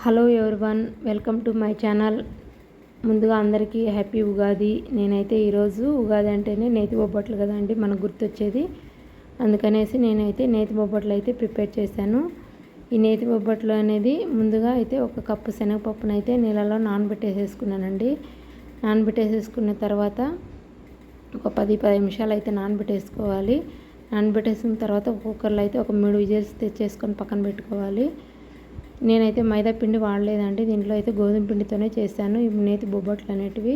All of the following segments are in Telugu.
Hello everyone, welcome to my channel. ముందుగా అందరికీ హ్యాపీ ఉగాది. నేనైతే ఈరోజు ఉగాది అంటేనే నేతి బొబ్బట్లు కదండి మనకు గుర్తొచ్చేది. అందుకనేసి నేనైతే నేతి బొబ్బట్లు అయితే ప్రిపేర్ చేశాను. ఈ నేతి బొబ్బట్లు అనేది ముందుగా అయితే ఒక కప్పు శనగపప్పునైతే నీళ్ళలో నానబెట్టేసేసుకున్నానండి. నానబెట్టేసేసుకున్న తర్వాత ఒక 10-15 నిమిషాలు అయితే నానబెట్టేసుకోవాలి. నానబెట్టేసుకున్న తర్వాత కుక్కర్లో అయితే ఒక 3 విజిల్స్ తెచ్చేసుకొని పక్కన పెట్టుకోవాలి. నేనైతే మైదా పిండి వాడలేదండి, దీంట్లో అయితే గోధుమ పిండితోనే చేశాను ఈ నేతి బొబ్బట్లు అనేటివి.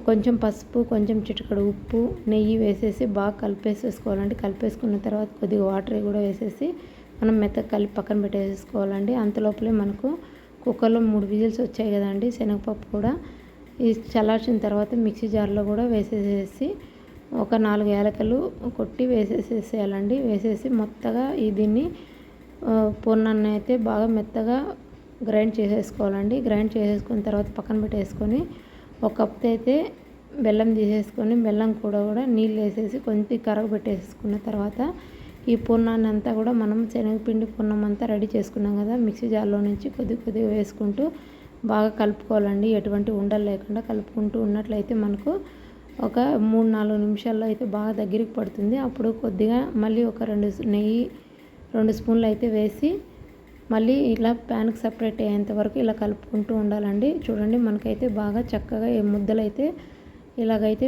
కొంచెం పసుపు, కొంచెం చిటికెడు ఉప్పు, నెయ్యి వేసేసి బాగా కలిపేసేసుకోవాలండి. కలిపేసుకున్న తర్వాత కొద్దిగా వాటర్ కూడా వేసేసి మనం మెత్తగా కలిపి పక్కన పెట్టేసుకోవాలండి. అంతలోపలే మనకు కుక్కర్లో 3 విజిల్స్ వచ్చాయి కదండి. శనగపప్పు కూడా ఈ చల్లార్చిన తర్వాత మిక్సీ జార్లో కూడా వేసేసేసి ఒక 4 యాలకులు కొట్టి వేసేసేయాలండి. వేసేసి మొత్తగా దీన్ని పూర్ణాన్ని అయితే బాగా మెత్తగా గ్రైండ్ చేసేసుకోవాలండి. గ్రైండ్ చేసేసుకున్న తర్వాత పక్కన పెట్టేసుకొని ఒక కప్పు అయితే బెల్లం తీసేసుకొని బెల్లం కూడా నీళ్ళు వేసేసి కొంచెం కరగబెట్టేసుకున్న తర్వాత ఈ పూర్ణాన్ని అంతా కూడా మనం శనగపిండి పూర్ణం అంతా రెడీ చేసుకున్నాం కదా, మిక్సీ జార్లో నుంచి కొద్దిగా వేసుకుంటూ బాగా కలుపుకోవాలండి. ఎటువంటి ఉండలు లేకుండా కలుపుకుంటూ ఉన్నట్లయితే మనకు ఒక 3-4 నిమిషాల్లో అయితే బాగా దగ్గరికి పడుతుంది. అప్పుడు కొద్దిగా మళ్ళీ ఒక 2 స్పూన్లు అయితే వేసి మళ్ళీ ఇలా ప్యాన్కి సపరేట్ అయ్యేంత వరకు ఇలా కలుపుకుంటూ ఉండాలండి. చూడండి, మనకైతే బాగా చక్కగా ఈ ముద్దలు అయితే ఇలాగైతే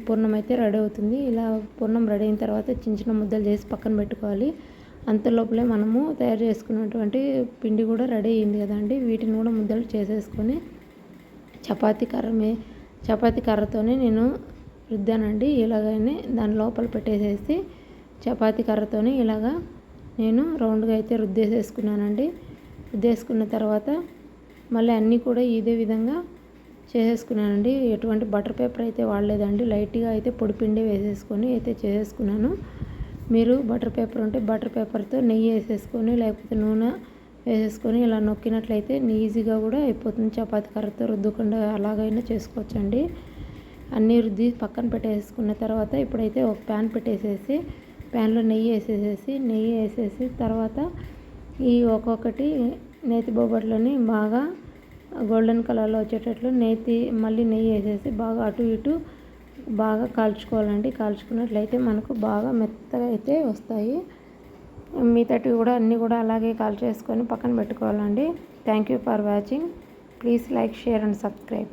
పూర్ణం అయితే రెడీ అవుతుంది. ఇలా పూర్ణం రెడీ అయిన తర్వాత చిన్న ముద్దలు చేసి పక్కన పెట్టుకోవాలి. అంతలోపలే మనము తయారు చేసుకున్నటువంటి పిండి కూడా రెడీ అయింది కదండి. వీటిని కూడా ముద్దలు చేసేసుకొని చపాతీ కర్రతోనే నేను రుద్దానండి. ఇలాగనే దాని లోపల పెట్టేసేసి చపాతీ కర్రతోనే ఇలాగా నేను రౌండ్గా అయితే రుద్దేసేసుకున్నానండి. రుద్దేసుకున్న తర్వాత మళ్ళీ అన్నీ కూడా ఇదే విధంగా చేసేసుకున్నానండి. ఎటువంటి బటర్ పేపర్ అయితే వాడలేదండి, లైట్గా అయితే పొడి పిండి వేసేసుకొని అయితే చేసేసుకున్నాను. మీరు బటర్ పేపర్ ఉంటే బటర్ పేపర్తో నెయ్యి వేసేసుకొని లేకపోతే నూనె వేసేసుకొని ఇలా నొక్కినట్లయితే ఈజీగా కూడా అయిపోతుంది. చపాతీ కర్రతో రుద్దకుండా అలాగైనా చేసుకోవచ్చండి. అన్నీ రుద్ది పక్కన పెట్టేసుకున్న తర్వాత ఇప్పుడైతే ఒక ప్యాన్ పెట్టేసేసి ప్యాన్లో నెయ్యి వేసేసి తర్వాత ఈ ఒక్కొక్కటి నేతి బొబ్బట్లని బాగా గోల్డెన్ కలర్లో వచ్చేటట్లు మళ్ళీ నెయ్యి వేసేసి బాగా అటు ఇటు బాగా కాల్చుకోవాలండి. కాల్చుకున్నట్లయితే మనకు బాగా మెత్తగా అయితే వస్తాయి. మిగతావి కూడా అన్నీ కూడా అలాగే కాల్చేసుకొని పక్కన పెట్టుకోవాలండి. Thank you for watching. Please like, share and subscribe.